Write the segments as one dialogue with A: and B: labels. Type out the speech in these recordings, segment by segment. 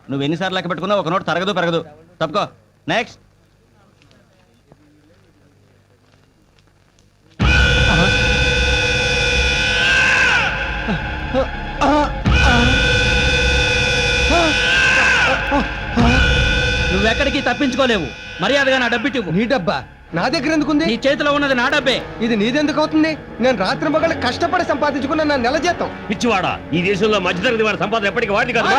A: నువ్వు ఎన్నిసార్లు లెక్క పెట్టుకున్నా ఒక నోట్ తరగదు పెరగదు. తప్పుకో. నెక్స్ట్.
B: నువ్వెక్కడికి తప్పించుకోలేవు. మర్యాదగా నా డబ్బిట్టు.
C: నీ డబ్బా నా దగ్గర ఎందుకుంది?
B: నీ చేతిలో ఉన్నది నా డబ్బే.
C: ఇది నీదెందుకు అవుతుంది? నేను రాత్రి మగళ్ళు కష్టపడి సంపాదించుకున్న నా నెల జీతం.
D: పిచ్చివాడా, ఈ దేశంలో మధ్యతరగతి వారి సంపాదన ఎప్పటికీ వాడి కాదు.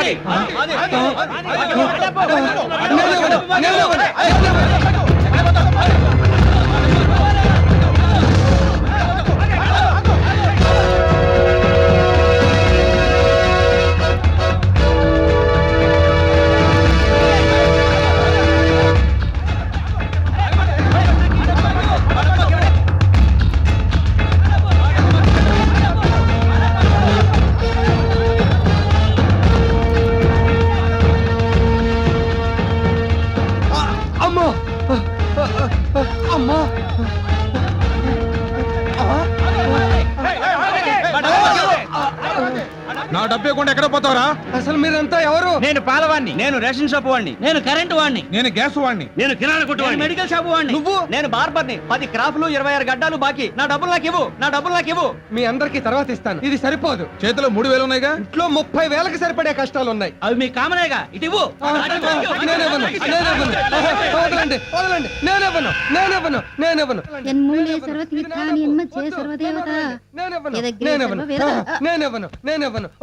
C: నా డబ్బు ఇవ్వకుండా ఎక్కడ పోతావరా? అసలు మీరంతా ఎవరు?
B: నేను పాలవాణ్ణి.
A: నేను రేషన్ షాప్ వాడిని.
B: నేను కరెంటు వాడిని.
C: నేను గ్యాస్ వాడిని.
D: నేను కిరాణా కొట్టు వాడిని.
B: మెడికల్ షాప్ వాడిని.
A: నువ్వు? నేను బార్బర్ని. 10 క్రాఫ్లు 26 గడ్డాలు బాకీ. నా డబ్బులు నాకు ఇవ్వు. నా డబ్బులు నాకు ఇవ్వు.
C: మీ అందరికి తర్వాత ఇస్తాను. ఇది సరిపోదు. చేతిలో 3000 ఉన్నాయిగా. ఇంట్లో 30,000కి సరిపడే కష్టాలు ఉన్నాయి.
B: అవి మీ కామనేగా. ఇటు ఇవ్వు.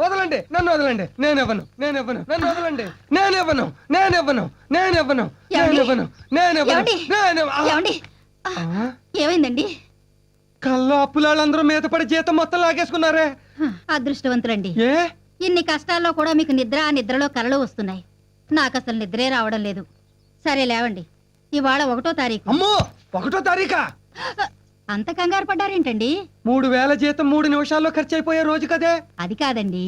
C: వదలండి, నన్ను వదలండి. నేనెవను.
E: ఏమైందండి?
C: కల్లో అప్పులాళ్ళందరూ మీద పడి జీతం మొత్తం లాగేసుకున్నారే.
E: అదృష్టవంతులండి.
C: ఏ
E: ఇన్ని కష్టాల్లో కూడా మీకు నిద్రలో కలలు వస్తున్నాయి. నాకు అసలు నిద్రే రావడం లేదు. సరే లేవండి, ఇవాళ 1వ తారీఖు.
C: అమ్మో, 1వ తారీఖా?
E: అంత కంగారు పడ్డారేంటండి?
C: 3000 జీతం 3 నిమిషాల్లో ఖర్చు అయిపోయే రోజు కదే.
E: అది కాదండి,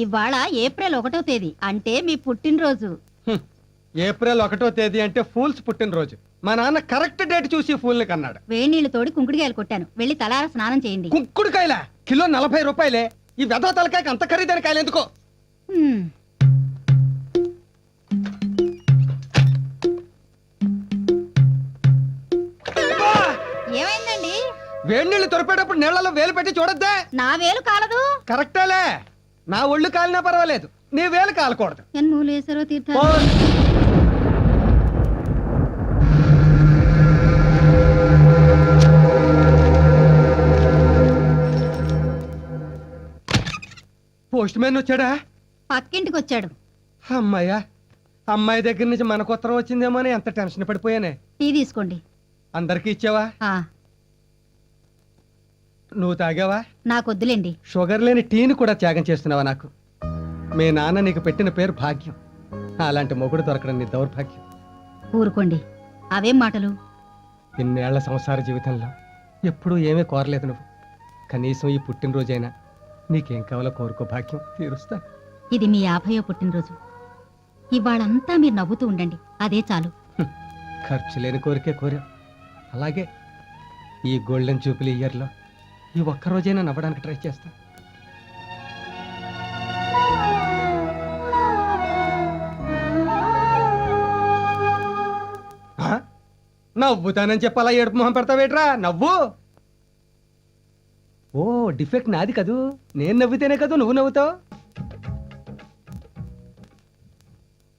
E: ఇవాళ ఏప్రిల్ 1వ తేదీ, అంటే మీ పుట్టినరోజు.
C: ఏప్రిల్ 1వ తేదీ అంటే ఫూల్స్ పుట్టినరోజు. మా నాన్న కరెక్ట్ డేట్ చూసి ఫూల్ ని కన్నాడు.
E: వేణీళ్లు తోడి కుంకుడుకాయలు కొట్టాను, వెళ్ళి తలార స్నానం చేయండి.
C: కుంకుడుకాయల కిలో 40 రూపాయలే. ఈ వెధవ తలకాయకి అంత ఖరీదైన కాయలు ఎందుకో?
E: ఏమైందండి?
C: వేణీళ్లు తొరిపేటప్పుడు నీళ్లలో వేలు పెట్టి చూడొద్దే.
E: నా వేలు కాలదు.
C: కరెక్టేలే, నా ఒళ్ళు కాలినా పర్వాలేదు, నీ వేలు కాలకూడదు.
E: ఎన్మూలేశ్వరో తీర్థ.
C: పోస్ట్ మ్యాన్ వచ్చాడా?
E: పక్కింటికి వచ్చాడు.
C: అమ్మాయ్యా, అమ్మాయి దగ్గర నుంచి మనకు ఉత్తరం వచ్చిందేమో అని ఎంత టెన్షన్ పడిపోయానే.
E: టీ తీసుకోండి.
C: అందరికి ఇచ్చావా?
E: ఆ,
C: నువ్వు తాగావా?
E: నాకొద్దులేండి.
C: షుగర్ లేని టీని కూడా త్యాగం చేస్తున్నావా నాకు? మీ నాన్న నీకు పెట్టిన పేరు భాగ్యం. అలాంటి మొగుడు దొరకడం నీ దౌర్భాగ్యం.
E: ఊరుకోండి, అవేం మాటలు?
C: ఇన్నేళ్ల సంసార జీవితంలో ఎప్పుడూ ఏమీ కోరలేదు నువ్వు. కనీసం ఈ పుట్టినరోజైనా నీకేం కావాలో కోరుకో, భాగ్యం తీరుస్తా.
E: ఇది మీ 50వ పుట్టినరోజు. ఇవాళంతా మీరు నవ్వుతూ ఉండండి, అదే చాలు.
C: ఖర్చు లేని కోరికే కోరా. అలాగే ఈ గోల్డెన్ జూపిలీ ఇయర్లో ఈ ఒక్కరోజైనా నవ్వడానికి ట్రై చేస్తా. నవ్వుతానని చెప్పాలా ఏడుపు మొహం పెడతావేట్రా? నవ్వు. ఓ, డిఫెక్ట్ నాది కదూ. నేను నవ్వితేనే కదూ నువ్వు నవ్వుతావు.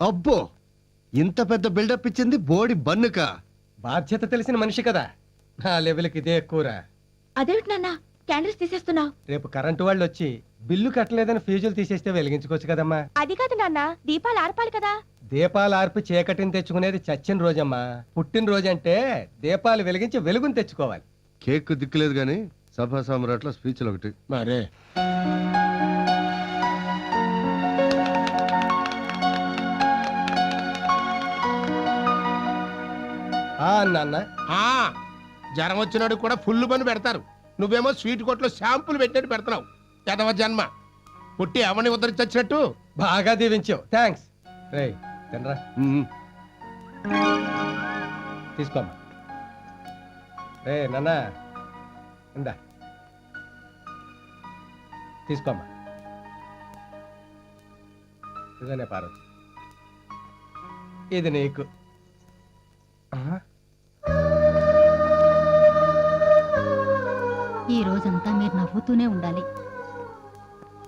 F: అబ్బో, ఇంత పెద్ద బిల్డప్ ఇచ్చింది బోడి బన్నుక.
C: బాధ్యత తెలిసిన మనిషి కదా, నా లెవెల్కి ఇదే ఎక్కువరా.
E: అదేమిటి నాన్న క్యాండిల్స్ తీసేస్తున్నావు?
C: రేపు కరెంటు వాళ్ళు వచ్చి బిల్లు కట్టలేదని ఫీజులు తీసేస్తే వెలిగించుకోవచ్చు కదమ్మా.
E: అది కాదు నాన్న, దీపాలు ఆర్పాలి కదా.
C: దీపాలు ఆర్పి చీకటిని తెచ్చుకునేది చచ్చిన రోజమ్మా. పుట్టినరోజు అంటే దీపాలు వెలిగించి వెలుగుని తెచ్చుకోవాలి.
F: కేక్ దిక్కులేదు గాని సభా సామ్రాట్ల స్పీచ్లు ఒకటి మరే.
C: నాన్న,
G: జ్వరం వచ్చినాడు కూడా ఫుల్ పని పెడతారు. నువ్వేమో స్వీట్ కొట్లో షాంపులు పెట్టినట్టు పెడుతున్నావు. ఎదవ జన్మ. పుట్టి అవని ఉద్ధరించొచ్చినట్టు.
C: బాగా దీవించావు, థ్యాంక్స్. రే తినరా, తీసుకోమ్మా. రే నాన్న, ఇందా తీసుకోమ్మా. ఇదనే పార్వతి, ఇది నీకు. ఆ?
E: ఈ రోజంతా మీరు నవ్వుతూనే ఉండాలి.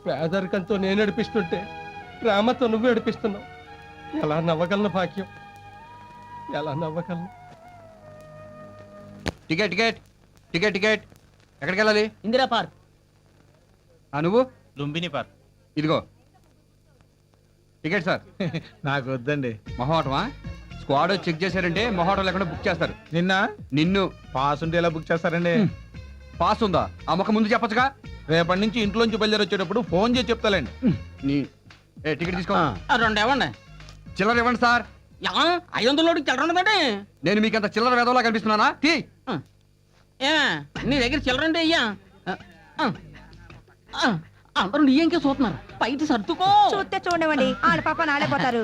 C: పేదరికంతో నేను నడిపిస్తుంటే ప్రేమతో నువ్వు నడిపిస్తున్నావు. ఎలా నవ్వగలను భాగ్యం, ఎలా నవ్వగలను?
A: టికెట్ టికెట్ టికెట్ టికెట్ ఎక్కడికి వెళ్ళాలి?
B: ఇందిరా పార్క్.
A: నువ్వు
B: లుంబిని పార్క్.
A: ఇదిగో టికెట్ సార్.
H: నాకు వద్దండి.
A: మొహోటమా? స్క్వాడ్ చెక్ చేశారంటే మొహోటం లేకుండా బుక్ చేస్తారు. నిన్ను
H: పాస్ ఉంటే ఎలా బుక్ చేస్తారండి?
A: పాస్ ఉందా? ఆ మొక్క ముందు చెప్పొచ్చుగా.
H: రేపటి నుంచి ఇంట్లోంచి బయలుదేరి వచ్చేటప్పుడు ఫోన్ చేసి చెప్తాలండి.
A: నీ టికెట్ తీసుకో.
B: రెండు ఇవ్వండి.
A: చిల్లర ఇవ్వండి సార్.
B: 500 చిల్లర ఉండదండి.
A: నేను మీకు అంత చిల్లర వేదవలా కనిపిస్తున్నానా? తీ.
B: ఏ నీ దగ్గర చిల్లర అంటే అయ్యా అందరూ నీ ఇంకే చూస్తున్నారు. బయట సర్దుకో.
I: చూస్తే చూడవండి, ఆడ పాప నాడే పోతారు.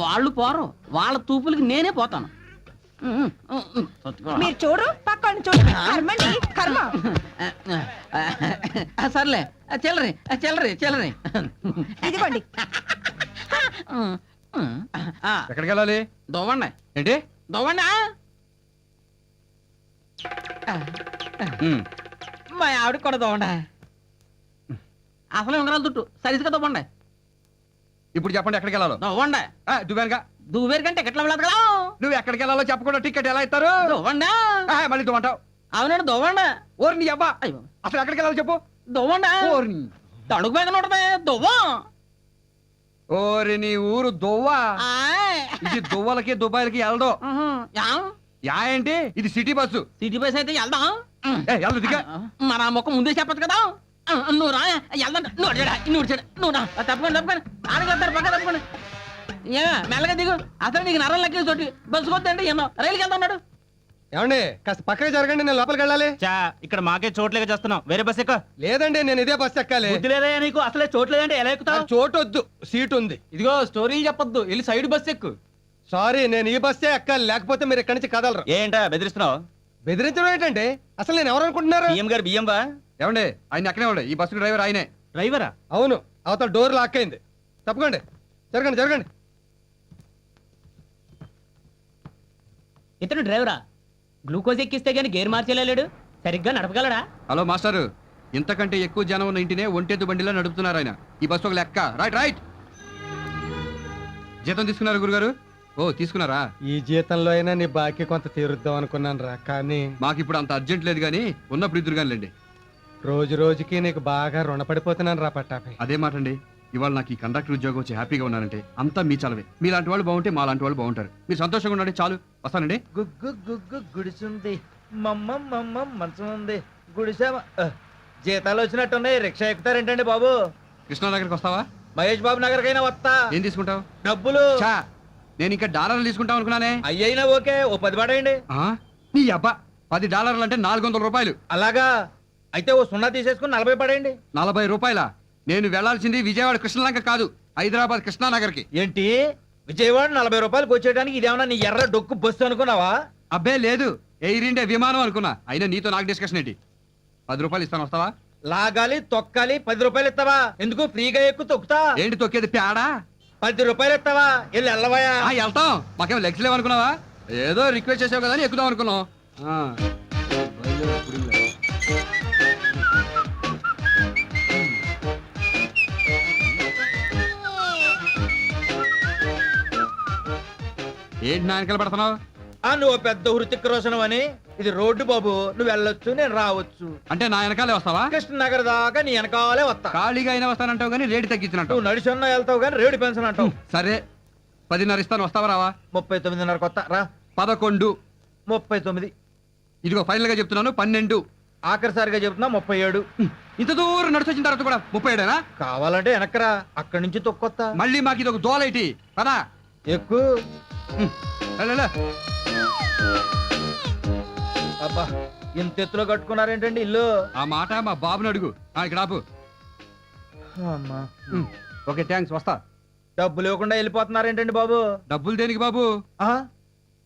B: వాళ్ళు పోరు, వాళ్ళ తూపులకి నేనే పోతాను.
I: మీరు చూడు, పక్కన చూడు. కర్మండి, కర్మ.
B: సర్లే చిల్లరి చిల్లరి చిల్లరి
I: ఇదిగోండి.
A: ఎక్కడికి వెళ్ళాలి?
B: దొవ్వండి
A: ఏంటి?
B: దొవ్వండి.
A: ఉమ్.
B: మా ఆవిడ కూడా దొవ్వండి. అసలు ఉంగరాలు తుట్టు సరిగ్గా దొవ్వండి.
A: ఇప్పుడు చెప్పండి ఎక్కడికి వెళ్ళాలో.
B: దొవ్వండి.
A: దువ్వానుగా.
B: దువ్వేరు కంటే ఎట్లా వెళ్ళదు కదా.
A: నువ్వు ఎక్కడికి వెళ్ళాలో చెప్పకుండా టికెట్ ఎలా ఇస్తారు?
B: దొవ్వండి.
A: మళ్ళీ దువ్వంటావు.
B: అవునండి దొవ్వండి.
A: ఓరి నీ అబ్బా,
B: అయ్యో
A: అసలు ఎక్కడికి వెళ్ళాలో చెప్పు.
B: దొవ్వండి.
A: ఓరి
B: తణుకు మీద ఉంటది దువ్వం.
A: ఓరి నీ ఊరు దువ్వా.
B: ఆయ్.
A: ఇది దువ్వలకి దుబాయ్లకి వెళ్ళదు.
B: యా?
A: యా ఏంటి? ఇది సిటీ బస్సు.
B: సిటీ బస్ అయితే వెళ్దాం.
A: వెళ్ళు దిగా.
B: మన మొక్క ముందే చెప్పచ్చు కదా. నువ్వు రా వెళ్దాం. నువ్వు నువ్వు రా తప్పకుండా తప్పకుండా ఆడగలుగుతారు పక్క తప్పకుండా. ఏ మెల్లగా దిగు. అసలు నీకు నరం లెక్క తోటి బస్సు కొద్దంటే ఎన్నో రైలుకి వెళ్తా ఉన్నాడు.
C: ఏమండి కాస్త పక్కకి జరగండి, నేను లోపలికి వెళ్ళాలి.
B: ఇక్కడ మాకే చోట్లేక చేస్తున్నాం. వేరే బస్ ఎక్క.
C: లేదండి, నేను ఇదే బస్సు ఎక్కాలి.
B: లేదయ్యా నీకు అసలే చోట్లేదంటే ఎలా ఎక్కుతావు?
C: నాకు చోటు వద్దు, సీట్ ఉంది.
B: ఇదిగో స్టోరీ చెప్పొద్దు, వెళ్ళి సైడ్ బస్ ఎక్కు.
C: సారీ, నేను ఈ బస్సే ఎక్కాలి, లేకపోతే మీరు ఇక్కడి నుంచి కదలరు.
A: ఏంటా బెదిరిస్తున్నావు?
C: బెదిరించడం ఏంటంటే అసలు నేను ఎవరు అనుకుంటున్నారు?
A: గారు బియ్యం బా. ఏమండి ఆయన ఎక్కడే ఉండే. ఈ బస్సు డ్రైవర్ ఆయనే.
B: డ్రైవరా?
C: అవును, అవతల డోర్ లాక్ అయింది. తప్పకండి, జరగండి జరగండి.
B: ఇతను డ్రైవరా? గ్లూకోజ్ ఎక్కిస్తే గానీ గేర్ మార్చేలేడు. సరిగ్గా నడపగలడా?
A: హలో మాస్టారు, ఇంతకంటే ఎక్కువ జనం ఉన్న ఇంటినే ఒంటెద్దు బండిలో నడుపుతున్నారు ఆయన. ఈ బస్సు ఒక లెక్క. Right right. జీతం తీసుకున్నారు గురుగారు? ఓ తీసుకున్నారా?
C: ఈ జీతంలో అయినా నీ బాకీ కొంత తీరుద్దాం అనుకున్నాను రా, కానీ
A: మాకు ఇప్పుడు అంత అర్జెంట్ లేదు కానీ ఉన్నప్పుడు ఇద్దరు కానిలేండి.
C: రోజు రోజుకి నీకు బాగా రుణపడిపోతున్నాను రా పట్టాపై.
A: అదే మాట అండి. ఇవాళ నాకు ఈ కండక్టర్ ఉద్యోగం వచ్చి హ్యాపీగా ఉన్నానంటే అంతా మీ చలవే. మీలాంటి వాళ్ళు బాగుంటే మా లాంటి వాళ్ళు బాగుంటారు. మీరు సంతోషంగా ఉండండి చాలు. వస్తానండి.
J: గుగ్గు గుగ్గు గుడిసుంది, మమ్మ మంచం ఉంది, గుడిసా. జీతాలు వచ్చినట్టున్నాయి, రిక్షా ఎక్కుతారేంటండి బాబు?
A: కృష్ణానగర్కి వస్తావా?
J: మహేష్ బాబు నగర్కైనా వస్తా.
A: ఏం తీసుకుంటావు?
J: డబ్బులు.
A: చా, నేను ఇంకా డాలర్లు తీసుకుంటాం అనుకున్నానే.
J: అయ్యైనా ఓకే, ఓ 10 పడేయండి.
A: నీ అబ్బా, $10 అంటే 400 రూపాయలు.
J: అలాగా? అయితే ఓ 0 తీసేసుకుని 40 పడేయండి.
A: 40 రూపాయల? నేను వెళ్లాల్సింది విజయవాడ కృష్ణలంక కాదు, హైదరాబాద్ కృష్ణానగర్కి.
J: ఏంటి విజయవాడ 40 రూపాయలకు వచ్చేయడానికి ఇదేమన్నా నీ ఎర్ర డొక్కు బస్సు అనుకున్నావా?
A: అబ్బే లేదు, ఎయిర్ ఇండియా విమానం అనుకున్నా. అయినా నీతో నాకు డిస్కషన్ ఏంటి? 10 రూపాయలు ఇస్తాను, వస్తావా?
J: లాగాలి తొక్కాలి, 10 రూపాయలు ఇస్తావా? ఎందుకు ఫ్రీగా ఎక్కు తొక్కుతా?
A: ఏంటి తొక్కేది పేడా?
J: 10 రూపాయలు ఇస్తావా? వెళ్ళి వెళ్ళవయా.
A: వెళ్తాం, మాకేం లెగ్స్ లేవనుకున్నావా? ఏదో రిక్వెస్ట్ చేసావు కదా అని ఎక్కుదాం అనుకున్నాం. ఏంటి నాయనకలు పడుతున్నావు?
J: నువ్వు పెద్ద హృతిక్ రోషన్ అని. ఇది రోడ్డు బాబు, నువ్వు వెళ్ళొచ్చు నేను రావచ్చు.
A: అంటే నా వెనకాలే వస్తావా?
J: కృష్ణనగర్ దాకా నీ వెనకాలే వస్తా.
A: ఖాళీగా అయినా వస్తానంటావు కానీ రేటు తగ్గించినట్టు.
J: నువ్వు నడిచన్నా వెళ్తావు కానీ రేడు పెన్షన్ అంటావు.
A: సరే 10:30 ఇస్తాను, వస్తావా రావా?
J: 39:30 కొత్త రా.
A: 11.
J: 39.
A: ఇదిగో ఫైనల్ గా చెప్తున్నాను 12.
J: ఆఖరిసారిగా చెప్తున్నా 37.
A: ఇంత దూరం నడిచొచ్చిన తర్వాత కూడా 37
J: కావాలంటే వెనకరా, అక్కడి నుంచి తొక్కొత్తా.
A: మళ్ళీ మాకు ఇది ఒక దోలైటి పదా
J: ఎక్కువ. అబ్బా, ఇంత ఎత్తులో కట్టుకున్నారేంటండి ఇల్లు?
A: ఆ మాట మా బాబుని అడుగు. ఇక్కడ ఆపు.
J: అమ్మా,
A: ఓకే థ్యాంక్స్, వస్తా.
J: డబ్బులు ఇవ్వకుండా వెళ్ళిపోతున్నారేంటండి బాబు?
A: డబ్బులు దేనికి బాబు?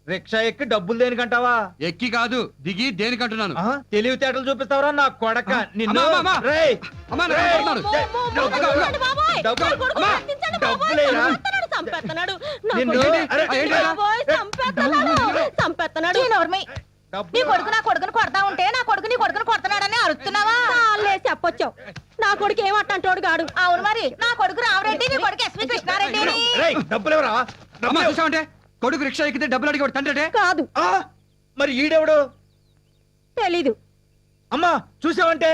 J: రిక్షా ఎక్కి డబ్బులు దేనికంటావా
A: ఎక్కి కాదు దిగి దేనికంటున్నాను.
J: తెలివితేటలు చూపిస్తావరా నా కొడక నిన్ను
A: అమ్మా, అమ్మా, అమ్మా.
J: రేయ్,
A: అమ్మా, నా
J: రేయ్,
A: కొడుతున్నాడు.
J: డబ్బులు-
A: అమ్మా.
J: డబ్బులేరా? నిన్ను- అరే,
A: ఏంటిరా?
J: డబ్బులు-
I: నీ కొడుకు నా కొడుకుని కొడతా ఉంటే నా కొడుకు నీ కొడుకుని కొడుతున్నాడని అరుస్తున్నావా చెప్పొచ్చావు నా కొడుకు ఏమంటాడు గాడు అవును మరి నా కొడుకు రామరెడ్డి నీ కొడుకు ఎస్వి కృష్ణారెడ్డి
J: రేయ్, డబ్బులేవరా
A: అమ్మా, చూసావంటే కొడుకు రిక్షా ఎక్కితే డబ్బులు అడిగి తండ్రి
I: కాదు
J: మరి ఈడెవడు
I: తెలీదు
J: అమ్మా చూసావంటే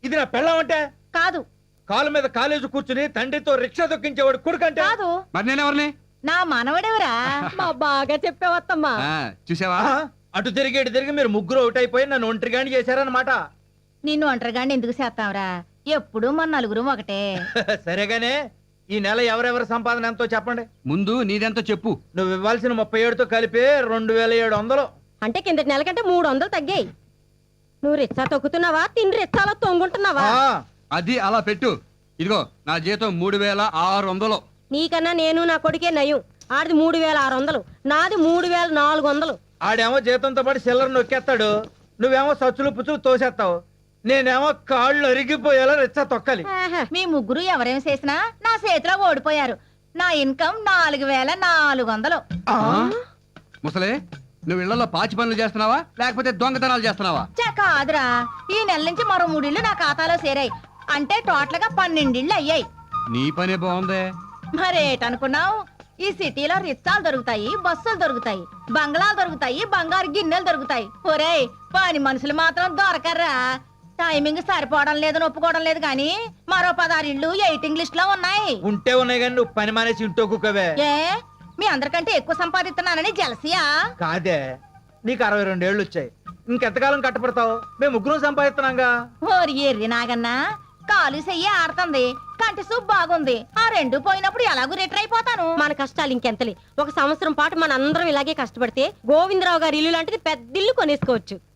J: ఇది నా పెళ్ళామంటే
I: కాదు
J: కాలు మీద కాలేజీ కూర్చుని తండ్రితో రిక్షా దొక్కించేవాడు కొడుకంటే
I: కాదు
A: మరి నేనెవరిని?
I: నా మనవడెవరా మా బాగా చెప్పేవత్తమ్మా
A: ఆ, చూసావా?
J: అటు తిరిగి ఇటు తిరిగి మీరు ముగ్గురు అవుట్ అయిపోయి నన్ను ఒంటరిగాని చేశారన్నమాట
I: నిన్ను ఒంటరిగాని ఎందుకు చేస్తావురా ఎప్పుడు మన నలుగురు ఒకటే
J: సరేగానే ఈ నెల ఎవరెవరి సంపాదన ఎంతో చెప్పండి
A: ముందు నీదెంతో చెప్పు.
J: నువ్వు ఇవ్వాల్సిన 37తో కలిపి 2700
I: అంటే కిందటి నెల కంటే 300 తగ్గాయి నువ్వు రిచ్చా తొక్కుతున్నావా తిని రిచ్చాలో తొంగుంటున్నావా
J: ఆ,
A: అది అలా పెట్టు. ఇదిగో నా జీతం 3600.
I: నీకన్నా నేను నా కొడుకే నయం ఆడిది 3600 నాది 3400
J: ఆడేమో జీతంతో పాటు సిల్లర్ నొక్కేస్తాడు నువ్వేమో సచ్చులు పుచ్చులు తోసేస్తావు నేనేమో కాళ్ళు అరిగిపోయేలా రిచ్చా తొక్కాలి
I: మీ ముగ్గురు ఎవరేం చేసినా నా చేతిలో ఓడిపోయారు నా ఇన్కమ్ 4400
A: ఆ? ముసలే నువ్వు ఇళ్లలో పాచి పనులు చేస్తున్నావా లేకపోతే దొంగతనాలు చేస్తున్నావా?
I: కాదురా ఈ నెల నుంచి మరో 3 ఇళ్ళు నా ఖాతాలో చేరాయి అంటే టోటల్ గా 12 ఇళ్ళు అయ్యాయి
A: నీ పనే బాగుందే.
I: మరేటనుకున్నావు ఈ సిటీలో రిచ్చాలు దొరుకుతాయి బస్సులు దొరుకుతాయి బంగ్లాలు దొరుకుతాయి బంగారు గిన్నెలు దొరుకుతాయి ఒరేయ్ పని మనుషులు మాత్రం దొరకర్రా టైమింగ్ సరిపోవడం లేదు ఒప్పుకోవడం లేదు కానీ మరో 16 ఇళ్ళు ఎయిటింగ్ లిస్ట్ లో ఉన్నాయి
J: ఉంటే ఉన్నాయి కానీ నువ్వు పని మానేసి ఇంటో కుక్కవే
I: ఏ మీ అందరికంటే ఎక్కువ సంపాదిస్తున్నానని జలసియా
J: కాదే నీకు 62 ఏళ్ళు వచ్చాయి ఇంకెంతకాలం కట్టపడతావు మేము ముగ్గురం సంపాదిస్తున్నాంగా
I: ఓరి ఎర్రి నాగన్నా కాలు చెయ్యి ఆడుతుంది కంటి సూప్ బాగుంది ఆ రెండు పోయినప్పుడు ఎలాగూ రిటర్ అయిపోతాను
K: మన కష్టాలు ఇంకెంతలే ఒక సంవత్సరం పాటు మన అందరం ఇలాగే కష్టపడితే గోవిందరావు గారి ఇల్లు లాంటిది పెద్ద ఇల్లు కొనేసుకోవచ్చు